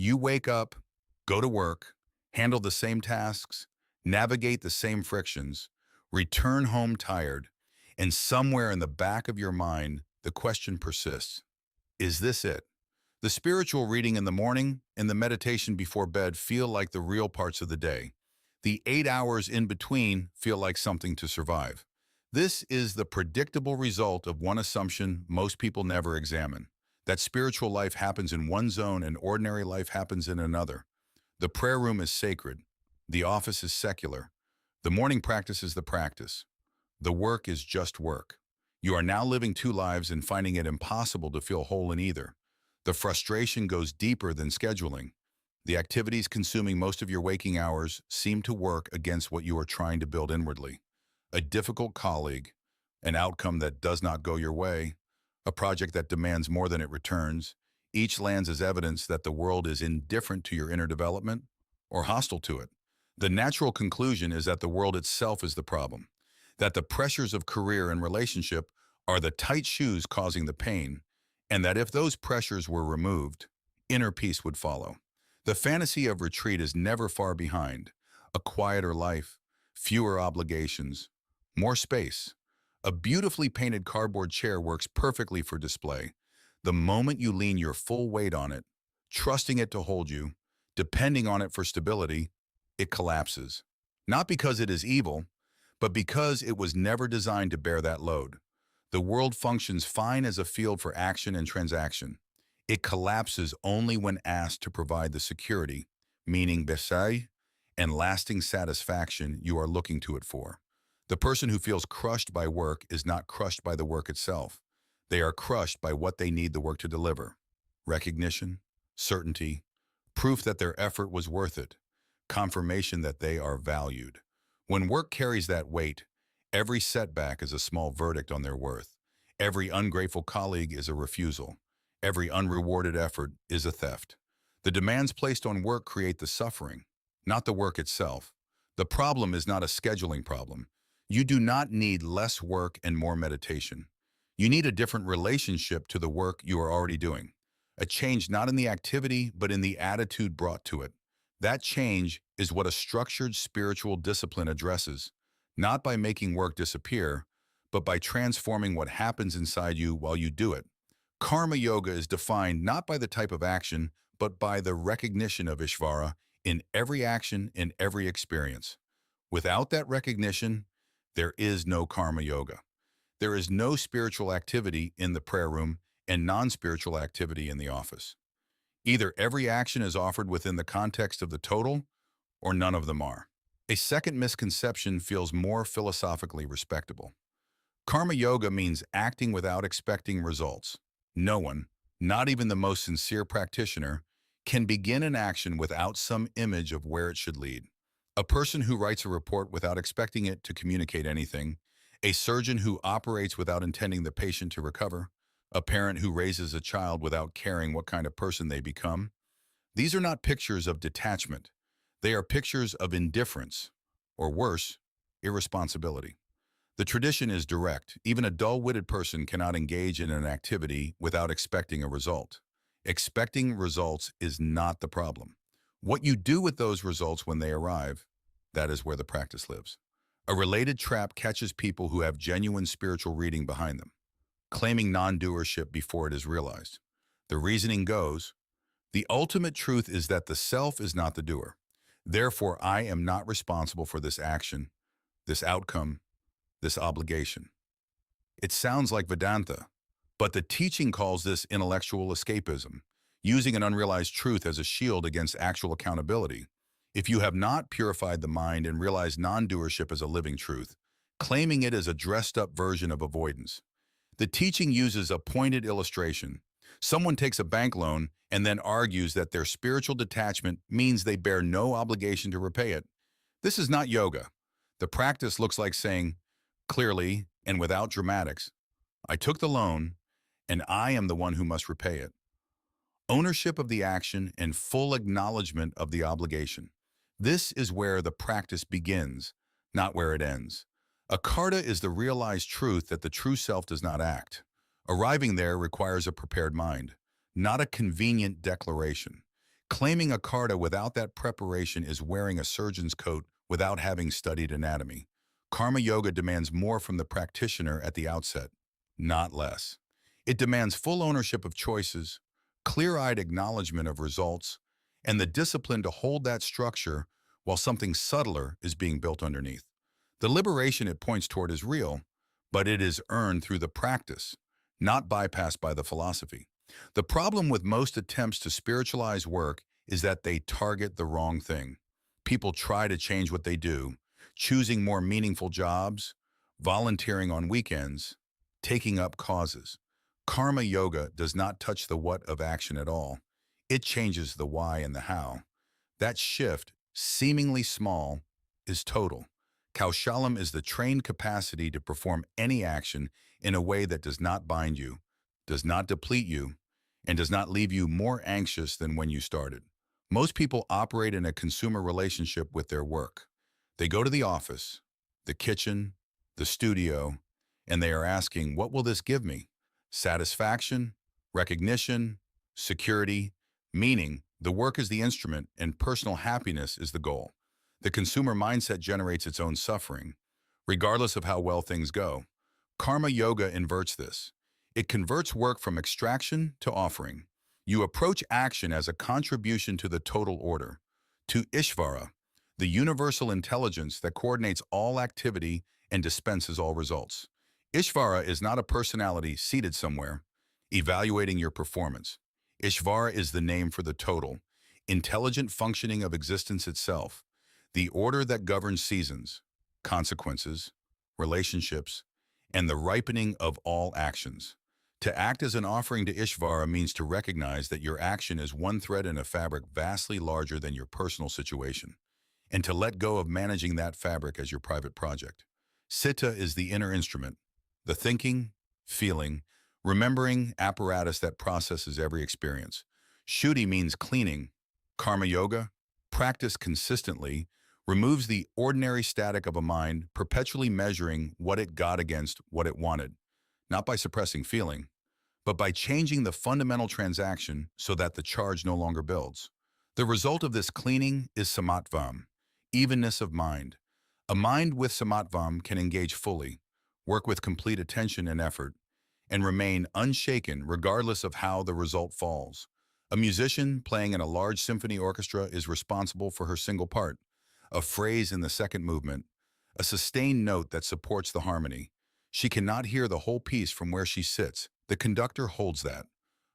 You wake up, go to work, handle the same tasks, navigate the same frictions, return home tired, and somewhere in the back of your mind, the question persists, is this it? The spiritual reading in the morning and the meditation before bed feel like the real parts of the day. The 8 hours in between feel like something to survive. This is the predictable result of one assumption most people never examine, that spiritual life happens in one zone and ordinary life happens in another. The prayer room is sacred. The office is secular. The morning practice is the practice. The work is just work. You are now living two lives and finding it impossible to feel whole in either. The frustration goes deeper than scheduling. The activities consuming most of your waking hours seem to work against what you are trying to build inwardly. A difficult colleague, an outcome that does not go your way, a project that demands more than it returns, each lands as evidence that the world is indifferent to your inner development or hostile to it. The natural conclusion is that the world itself is the problem, that the pressures of career and relationship are the tight shoes causing the pain, and that if those pressures were removed, inner peace would follow. The fantasy of retreat is never far behind. A quieter life, fewer obligations, more space. A beautifully painted cardboard chair works perfectly for display. The moment you lean your full weight on it, trusting it to hold you, depending on it for stability, it collapses. Not because it is evil, but because it was never designed to bear that load. The world functions fine as a field for action and transaction. It collapses only when asked to provide the security, meaning besai, and lasting satisfaction you are looking to it for. The person who feels crushed by work is not crushed by the work itself. They are crushed by what they need the work to deliver. Recognition, certainty, proof that their effort was worth it, confirmation that they are valued. When work carries that weight, every setback is a small verdict on their worth. Every ungrateful colleague is a refusal. Every unrewarded effort is a theft. The demands placed on work create the suffering, not the work itself. The problem is not a scheduling problem. You do not need less work and more meditation. You need a different relationship to the work you are already doing. A change not in the activity, but in the attitude brought to it. That change is what a structured spiritual discipline addresses, not by making work disappear, but by transforming what happens inside you while you do it. Karma yoga is defined not by the type of action, but by the recognition of Ishvara in every action, in every experience. Without that recognition, there is no karma yoga. There is no spiritual activity in the prayer room and non-spiritual activity in the office. Either every action is offered within the context of the total, or none of them are. A second misconception feels more philosophically respectable. Karma yoga means acting without expecting results. No one, not even the most sincere practitioner, can begin an action without some image of where it should lead. A person who writes a report without expecting it to communicate anything, a surgeon who operates without intending the patient to recover, a parent who raises a child without caring what kind of person they become. These are not pictures of detachment. They are pictures of indifference, or worse, irresponsibility. The tradition is direct. Even a dull-witted person cannot engage in an activity without expecting a result. Expecting results is not the problem. What you do with those results when they arrive, that is where the practice lives. A related trap catches people who have genuine spiritual reading behind them, claiming non-doership before it is realized. The reasoning goes, the ultimate truth is that the self is not the doer. Therefore, I am not responsible for this action, this outcome, this obligation. It sounds like Vedanta, but the teaching calls this intellectual escapism, using an unrealized truth as a shield against actual accountability. If you have not purified the mind and realized non-doership as a living truth, claiming it as a dressed-up version of avoidance. The teaching uses a pointed illustration. Someone takes a bank loan and then argues that their spiritual detachment means they bear no obligation to repay it. This is not yoga. The practice looks like saying, clearly and without dramatics, I took the loan and I am the one who must repay it. Ownership of the action and full acknowledgement of the obligation. This is where the practice begins, not where it ends. A karta is the realized truth that the true self does not act. Arriving there requires a prepared mind, not a convenient declaration. Claiming a carta without that preparation is wearing a surgeon's coat without having studied anatomy. Karma Yoga demands more from the practitioner at the outset, not less. It demands full ownership of choices, clear-eyed acknowledgement of results, and the discipline to hold that structure while something subtler is being built underneath. The liberation it points toward is real, but it is earned through the practice, not bypassed by the philosophy. The problem with most attempts to spiritualize work is that they target the wrong thing. People try to change what they do, choosing more meaningful jobs, volunteering on weekends, taking up causes. Karma yoga does not touch the what of action at all. It changes the why and the how. That shift, seemingly small, is total. Kaushalam is the trained capacity to perform any action in a way that does not bind you, does not deplete you, and does not leave you more anxious than when you started. Most people operate in a consumer relationship with their work. They go to the office, the kitchen, the studio, and they are asking, what will this give me? Satisfaction, recognition, security, meaning. The work is the instrument and personal happiness is the goal. The consumer mindset generates its own suffering, regardless of how well things go. Karma yoga inverts this. It converts work from extraction to offering. You approach action as a contribution to the total order, to Ishvara, the universal intelligence that coordinates all activity and dispenses all results. Ishvara is not a personality seated somewhere, evaluating your performance. Ishvara is the name for the total, intelligent functioning of existence itself, the order that governs seasons, consequences, relationships, and the ripening of all actions. To act as an offering to Ishvara means to recognize that your action is one thread in a fabric vastly larger than your personal situation, and to let go of managing that fabric as your private project. Citta is the inner instrument, the thinking, feeling, remembering apparatus that processes every experience. Shuddhi means cleaning. Karma yoga, practiced consistently, removes the ordinary static of a mind perpetually measuring what it got against what it wanted, not by suppressing feeling, but by changing the fundamental transaction so that the charge no longer builds. The result of this cleaning is samatvam, evenness of mind. A mind with samatvam can engage fully, work with complete attention and effort, and remain unshaken regardless of how the result falls. A musician playing in a large symphony orchestra is responsible for her single part, a phrase in the second movement, a sustained note that supports the harmony. She cannot hear the whole piece from where she sits. The conductor holds that.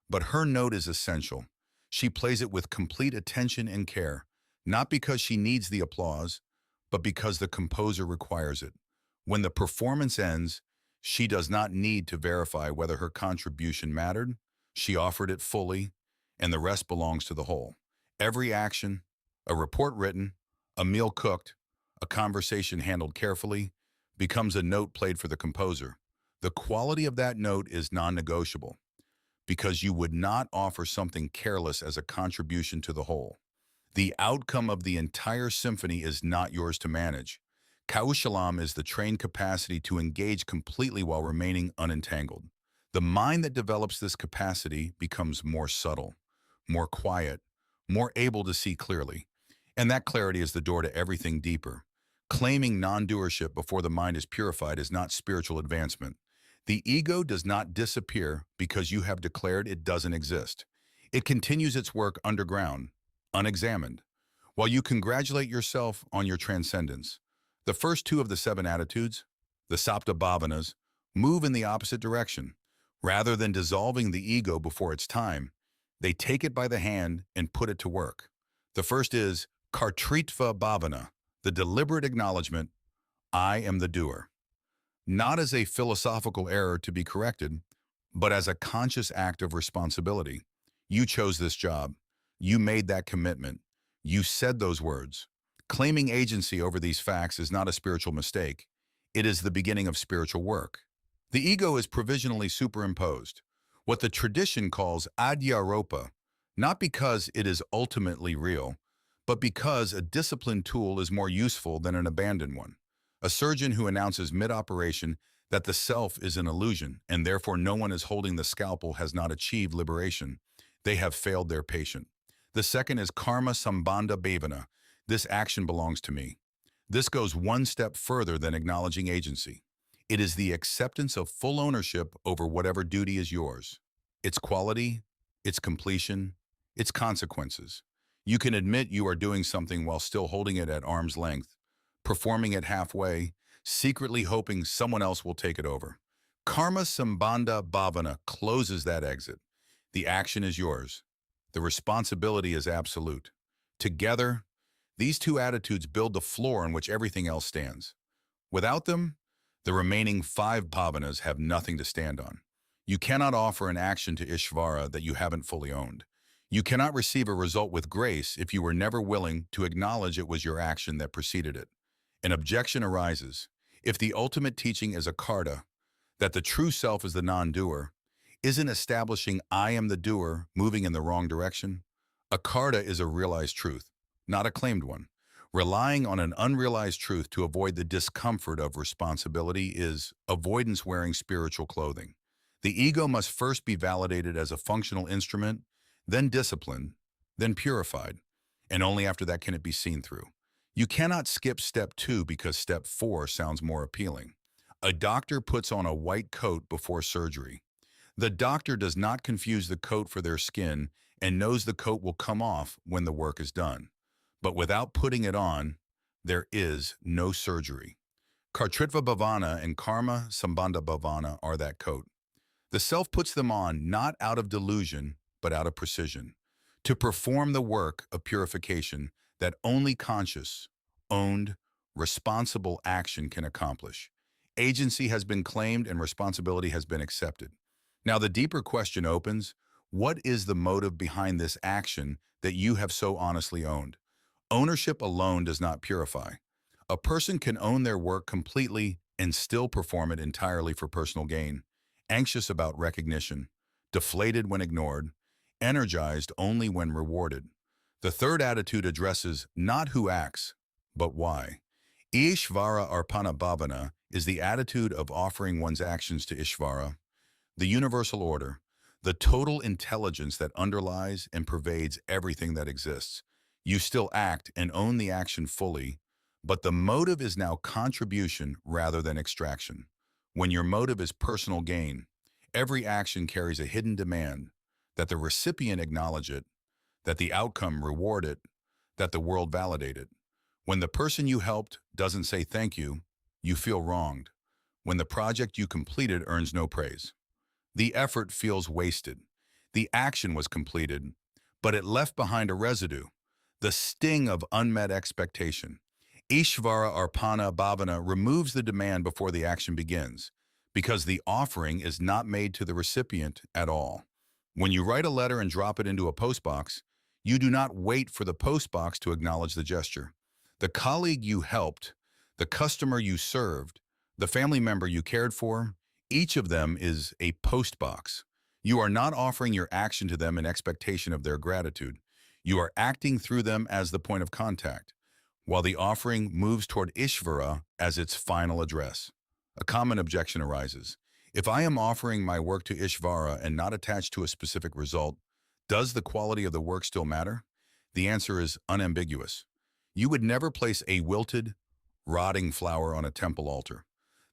But her note is essential. She plays it with complete attention and care, not because she needs the applause, but because the composer requires it. When the performance ends, she does not need to verify whether her contribution mattered. She offered it fully, and the rest belongs to the whole. Every action, a report written, a meal cooked, a conversation handled carefully, becomes a note played for the composer. The quality of that note is non-negotiable, because you would not offer something careless as a contribution to the whole. The outcome of the entire symphony is not yours to manage. Kaushalam is the trained capacity to engage completely while remaining unentangled. The mind that develops this capacity becomes more subtle, more quiet, more able to see clearly. And that clarity is the door to everything deeper. Claiming non-doership before the mind is purified is not spiritual advancement. The ego does not disappear because you have declared it doesn't exist. It continues its work underground, unexamined, while you congratulate yourself on your transcendence. The first two of the 7 attitudes, the Sapta-bhavanas, move in the opposite direction. Rather than dissolving the ego before its time, they take it by the hand and put it to work. The first is Kartritva bhavana, the deliberate acknowledgement, I am the doer. Not as a philosophical error to be corrected, but as a conscious act of responsibility. You chose this job. You made that commitment. You said those words. Claiming agency over these facts is not a spiritual mistake. It is the beginning of spiritual work. The ego is provisionally superimposed, what the tradition calls adhyaropa, not because it is ultimately real, but because a disciplined tool is more useful than an abandoned one. A surgeon who announces mid-operation that the self is an illusion and therefore no one is holding the scalpel has not achieved liberation. They have failed their patient. The second is karma sambandha bhavana. This action belongs to me. This goes one step further than acknowledging agency. It is the acceptance of full ownership over whatever duty is yours. Its quality, its completion, its consequences. You can admit you are doing something while still holding it at arm's length, performing it halfway, secretly hoping someone else will take it over. Karma sambandha bhavana closes that exit. The action is yours. The responsibility is absolute. Together, these two attitudes build the floor on which everything else stands. Without them, the remaining five bhavanas have nothing to stand on. You cannot offer an action to Ishvara that you haven't fully owned. You cannot receive a result with grace if you were never willing to acknowledge it was your action that preceded it. An objection arises. If the ultimate teaching is a karta, that the true self is the non-doer, isn't establishing I am the doer moving in the wrong direction? A karta is a realized truth, not a claimed one. Relying on an unrealized truth to avoid the discomfort of responsibility is avoidance wearing spiritual clothing. The ego must first be validated as a functional instrument, then disciplined, then purified, and only after that can it be seen through. You cannot skip step 2 because step 4 sounds more appealing. A doctor puts on a white coat before surgery. The doctor does not confuse the coat for their skin and knows the coat will come off when the work is done. But without putting it on, there is no surgery. Kartritva bhavana and karma sambandha bhavana are that coat. The self puts them on not out of delusion, but out of precision, to perform the work of purification that only conscious, owned, responsible action can accomplish. Agency has been claimed and responsibility has been accepted. Now the deeper question opens, what is the motive behind this action that you have so honestly owned? Ownership alone does not purify. A person can own their work completely and still perform it entirely for personal gain, anxious about recognition, deflated when ignored, energized only when rewarded. The third attitude addresses not who acts, but why. Ishvara arpana bhavana is the attitude of offering one's actions to Ishvara, the universal order, the total intelligence that underlies and pervades everything that exists. You still act and own the action fully, but the motive is now contribution rather than extraction. When your motive is personal gain, every action carries a hidden demand that the recipient acknowledge it, that the outcome reward it, that the world validate it. When the person you helped doesn't say thank you, you feel wronged. When the project you completed earns no praise, the effort feels wasted. The action was completed, but it left behind a residue, the sting of unmet expectation. Ishvara arpana bhavana removes the demand before the action begins, because the offering is not made to the recipient at all. When you write a letter and drop it into a postbox, you do not wait for the postbox to acknowledge the gesture. The colleague you helped, the customer you served, the family member you cared for, each of them is a postbox. You are not offering your action to them in expectation of their gratitude. You are acting through them as the point of contact, while the offering moves toward Ishvara as its final address. A common objection arises. If I am offering my work to Ishvara and not attached to a specific result, does the quality of the work still matter? The answer is unambiguous. You would never place a wilted, rotting flower on a temple altar.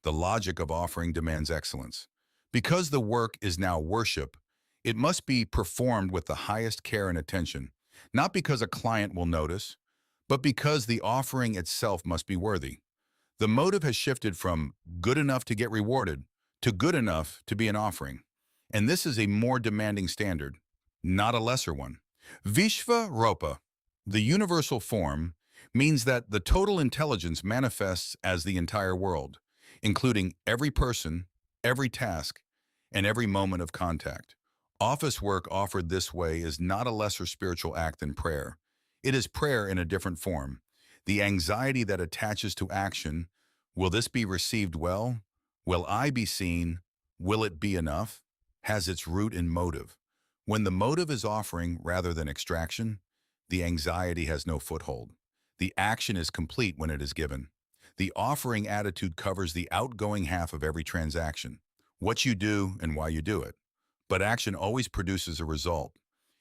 The logic of offering demands excellence. Because the work is now worship, it must be performed with the highest care and attention, not because a client will notice, but because the offering itself must be worthy. The motive has shifted from good enough to get rewarded to good enough to be an offering. And this is a more demanding standard, not a lesser one. Vishva Rupa, the universal form, means that the total intelligence manifests as the entire world, including every person, every task, and every moment of contact. Office work offered this way is not a lesser spiritual act than prayer. It is prayer in a different form. The anxiety that attaches to action, will this be received well? Will I be seen? Will it be enough? Has its root in motive. When the motive is offering rather than extraction, the anxiety has no foothold. The action is complete when it is given. The offering attitude covers the outgoing half of every transaction, what you do and why you do it. But action always produces a result.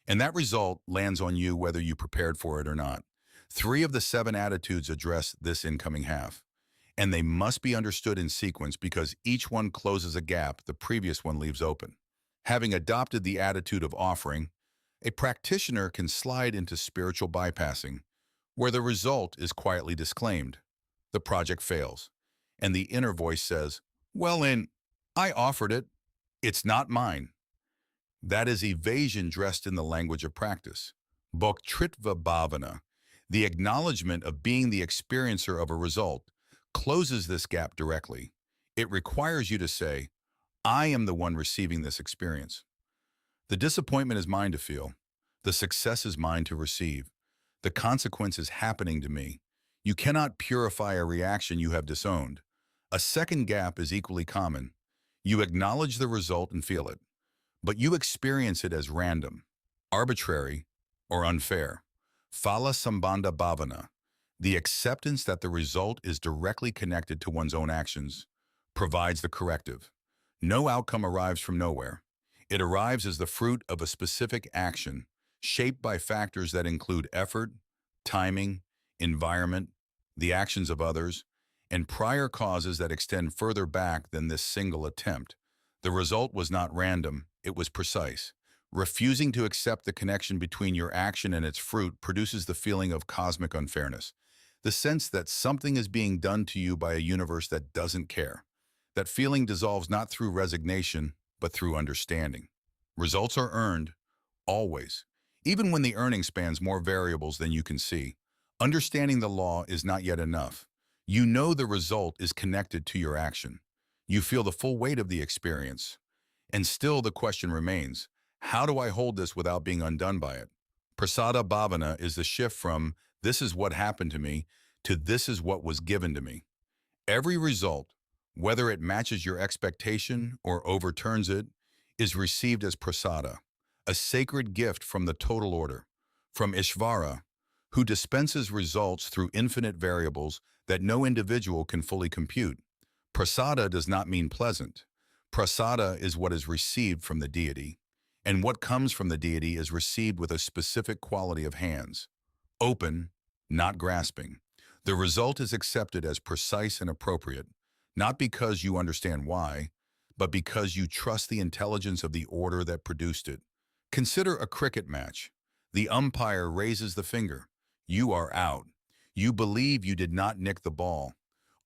And that result lands on you whether you prepared for it or not. 3 of the 7 attitudes address this incoming half, and they must be understood in sequence because each one closes a gap the previous one leaves open. Having adopted the attitude of offering, a practitioner can slide into spiritual bypassing, where the result is quietly disclaimed. The project fails, and the inner voice says, "Well, I offered it. It's not mine." That is evasion dressed in the language of practice. Bhaktritva-bhavana, the acknowledgement of being the experiencer of a result, closes this gap directly. It requires you to say, "I am the one receiving this experience. The disappointment is mine to feel. The success is mine to receive. The consequence is happening to me." You cannot purify a reaction you have disowned. A second gap is equally common. You acknowledge the result and feel it, but you experience it as random, arbitrary, or unfair. Phala sambandha bhavana, the acceptance that the result is directly connected to one's own actions, provides the corrective. No outcome arrives from nowhere. It arrives as the fruit of a specific action, shaped by factors that include effort, timing, environment, the actions of others, and prior causes that extend further back than this single attempt. The result was not random, it was precise. Refusing to accept the connection between your action and its fruit produces the feeling of cosmic unfairness, the sense that something is being done to you by a universe that doesn't care. That feeling dissolves not through resignation, but through understanding. Results are earned, always, even when the earning spans more variables than you can see. Understanding the law is not yet enough. You know the result is connected to your action. You feel the full weight of the experience. And still the question remains, how do I hold this without being undone by it? Prasada bhavana is the shift from "this is what happened to me" to "this is what was given to me." Every result, whether it matches your expectation or overturns it, is received as prasada, a sacred gift from the total order, from Ishvara, who dispenses results through infinite variables that no individual can fully compute. Prasada does not mean pleasant. Prasada is what is received from the deity, and what comes from the deity is received with a specific quality of hands. Open, not grasping. The result is accepted as precise and appropriate, not because you understand why, but because you trust the intelligence of the order that produced it. Consider a cricket match. The umpire raises the finger. You are out. You believe you did not nick the ball.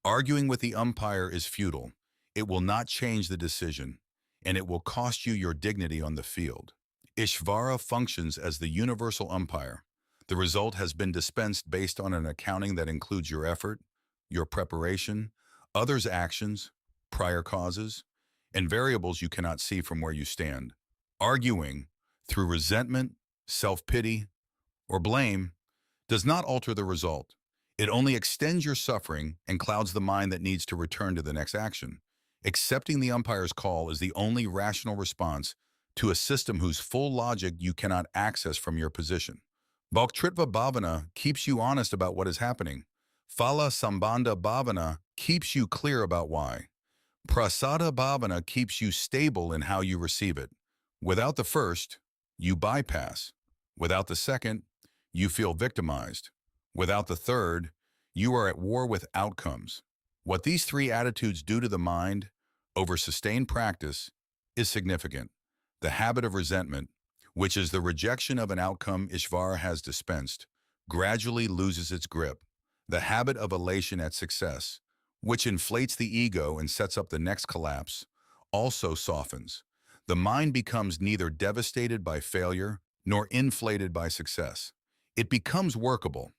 Arguing with the umpire is futile. It will not change the decision, and it will cost you your dignity on the field. Ishvara functions as the universal umpire. The result has been dispensed based on an accounting that includes your effort, your preparation, others' actions, prior causes, and variables you cannot see from where you stand. Arguing, through resentment, self-pity, or blame, does not alter the result. It only extends your suffering and clouds the mind that needs to return to the next action. Accepting the umpire's call is the only rational response to a system whose full logic you cannot access from your position. Bhaktritva bhavana keeps you honest about what is happening. Phala sambandha bhavana keeps you clear about why. Prasada bhavana keeps you stable in how you receive it. Without the first, you bypass. Without the second, you feel victimized. Without the third, you are at war with outcomes. What these 3 attitudes do to the mind over sustained practice is significant. The habit of resentment, which is the rejection of an outcome Ishvara has dispensed, gradually loses its grip. The habit of elation at success, which inflates the ego and sets up the next collapse, also softens. The mind becomes neither devastated by failure nor inflated by success. It becomes workable,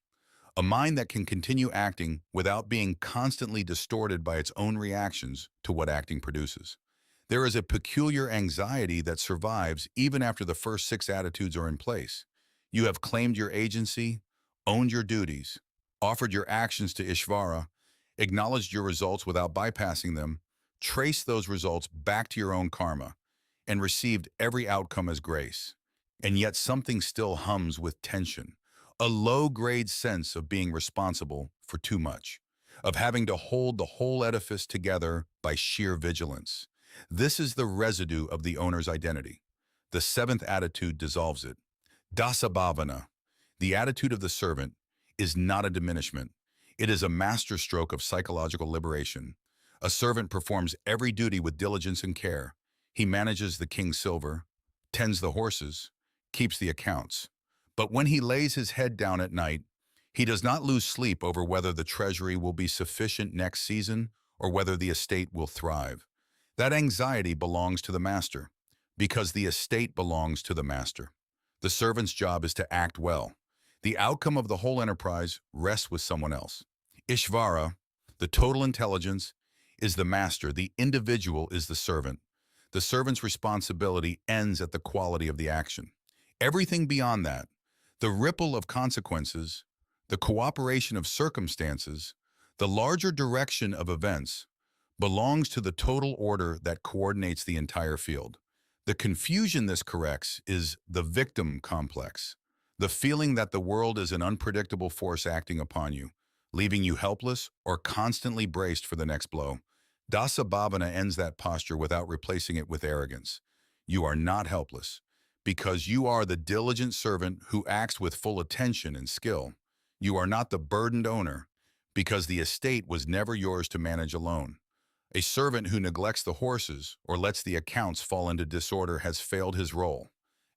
a mind that can continue acting without being constantly distorted by its own reactions to what acting produces. There is a peculiar anxiety that survives even after the first 6 attitudes are in place. You have claimed your agency, owned your duties, offered your actions to Ishvara, acknowledged your results without bypassing them, traced those results back to your own karma, and received every outcome as grace. And yet something still hums with tension, a low-grade sense of being responsible for too much, of having to hold the whole edifice together by sheer vigilance. This is the residue of the owner's identity. The 7th attitude dissolves it. Dasa-bhavana, the attitude of the servant, is not a diminishment. It is a masterstroke of psychological liberation. A servant performs every duty with diligence and care. He manages the king's silver, tends the horses, keeps the accounts. But when he lays his head down at night, he does not lose sleep over whether the treasury will be sufficient next season or whether the estate will thrive. That anxiety belongs to the master, because the estate belongs to the master. The servant's job is to act well. The outcome of the whole enterprise rests with someone else. Ishvara, the total intelligence, is the master. The individual is the servant. The servant's responsibility ends at the quality of the action. Everything beyond that, the ripple of consequences, the cooperation of circumstances, the larger direction of events, belongs to the total order that coordinates the entire field. The confusion this corrects is the victim complex, the feeling that the world is an unpredictable force acting upon you, leaving you helpless or constantly braced for the next blow. Dasa-bhavana ends that posture without replacing it with arrogance. You are not helpless, because you are the diligent servant who acts with full attention and skill. You are not the burdened owner, because the estate was never yours to manage alone. A servant who neglects the horses or lets the accounts fall into disorder has failed his role.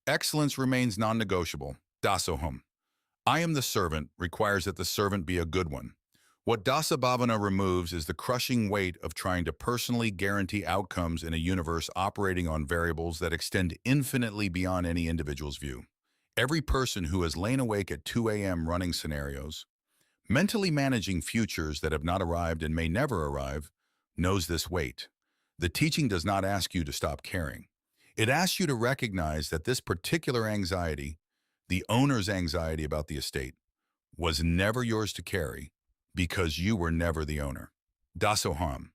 Excellence remains non-negotiable. Dasoham. I am the servant requires that the servant be a good one. What Dasa-bhavana removes is the crushing weight of trying to personally guarantee outcomes in a universe operating on variables that extend infinitely beyond any individual's view. Every person who has lain awake at 2 a.m. running scenarios, mentally managing futures that have not arrived and may never arrive, knows this weight. The teaching does not ask you to stop caring. It asks you to recognize that this particular anxiety, the owner's anxiety about the estate, was never yours to carry because you were never the owner. Dasoham.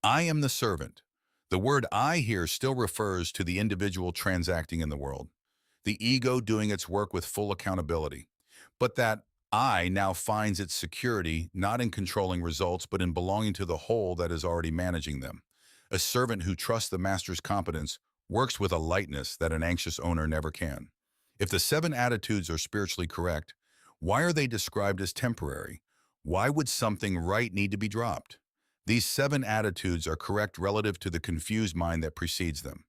I am the servant. The word I here still refers to the individual transacting in the world, the ego doing its work with full accountability. But that I now finds its security not in controlling results but in belonging to the whole that is already managing them. A servant who trusts the master's competence works with a lightness that an anxious owner never can. If the 7 attitudes are spiritually correct, why are they described as temporary? Why would something right need to be dropped? These 7 attitudes are correct relative to the confused mind that precedes them.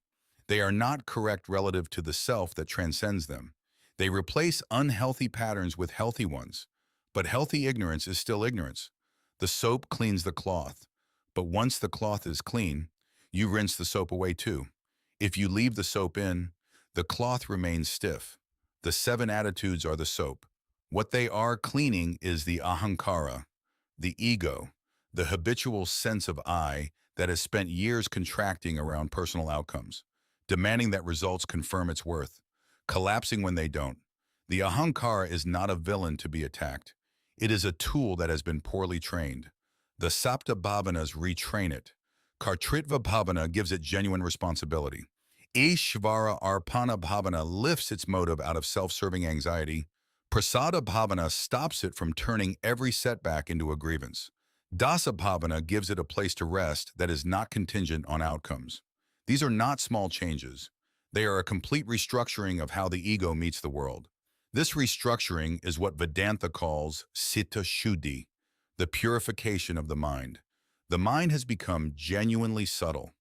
They are not correct relative to the self that transcends them. They replace unhealthy patterns with healthy ones. But healthy ignorance is still ignorance. The soap cleans the cloth. But once the cloth is clean, you rinse the soap away too. If you leave the soap in, the cloth remains stiff. The 7 attitudes are the soap. What they are cleaning is the ahankara, the ego, the habitual sense of I that has spent years contracting around personal outcomes, demanding that results confirm its worth, collapsing when they don't. The ahankara is not a villain to be attacked. It is a tool that has been poorly trained. The Sapta-bhavanas retrain it. Kartritva bhavana gives it genuine responsibility. Ishvara arpana bhavana lifts its motive out of self-serving anxiety. Prasada bhavana stops it from turning every setback into a grievance. Dasa bhavana gives it a place to rest that is not contingent on outcomes. These are not small changes. They are a complete restructuring of how the ego meets the world. This restructuring is what Vedanta calls citta shuddhi, the purification of the mind. The mind has become genuinely subtle,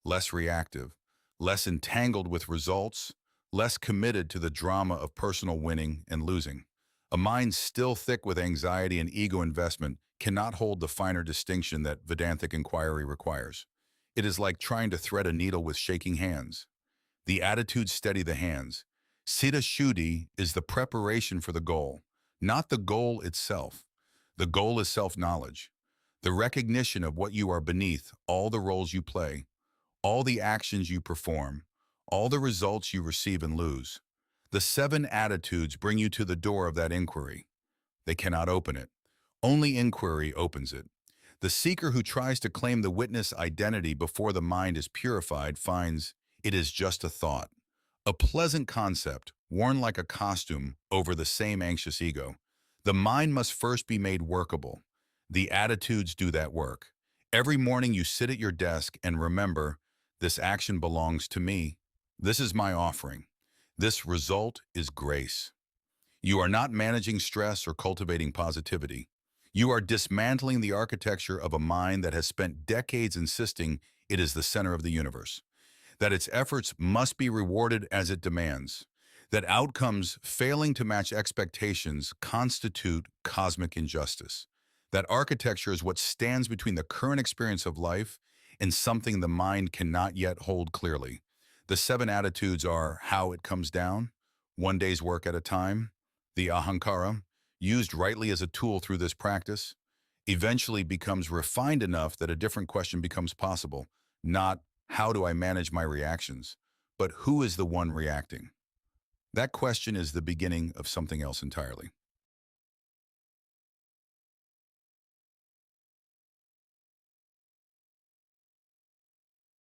less reactive, less entangled with results, less committed to the drama of personal winning and losing. A mind still thick with anxiety and ego investment cannot hold the finer distinction that Vedantic inquiry requires. It is like trying to thread a needle with shaking hands. The attitudes steady the hands. Citta shuddhi is the preparation for the goal, not the goal itself. The goal is self-knowledge, the recognition of what you are beneath all the roles you play, all the actions you perform, all the results you receive and lose. The 7 attitudes bring you to the door of that inquiry. They cannot open it. Only inquiry opens it. The seeker who tries to claim the witness identity before the mind is purified finds it is just a thought, a pleasant concept worn like a costume over the same anxious ego. The mind must first be made workable. The attitudes do that work. Every morning you sit at your desk and remember, this action belongs to me. This is my offering. This result is grace. You are not managing stress or cultivating positivity. You are dismantling the architecture of a mind that has spent decades insisting it is the center of the universe, that its efforts must be rewarded as it demands, that outcomes failing to match expectations constitute cosmic injustice. That architecture is what stands between the current experience of life and something the mind cannot yet hold clearly. The seven attitudes are how it comes down, one day's work at a time, the ahankara, used rightly as a tool through this practice, eventually becomes refined enough that a different question becomes possible, not how do I manage my reactions, but who is the one reacting? That question is the beginning of something else entirely.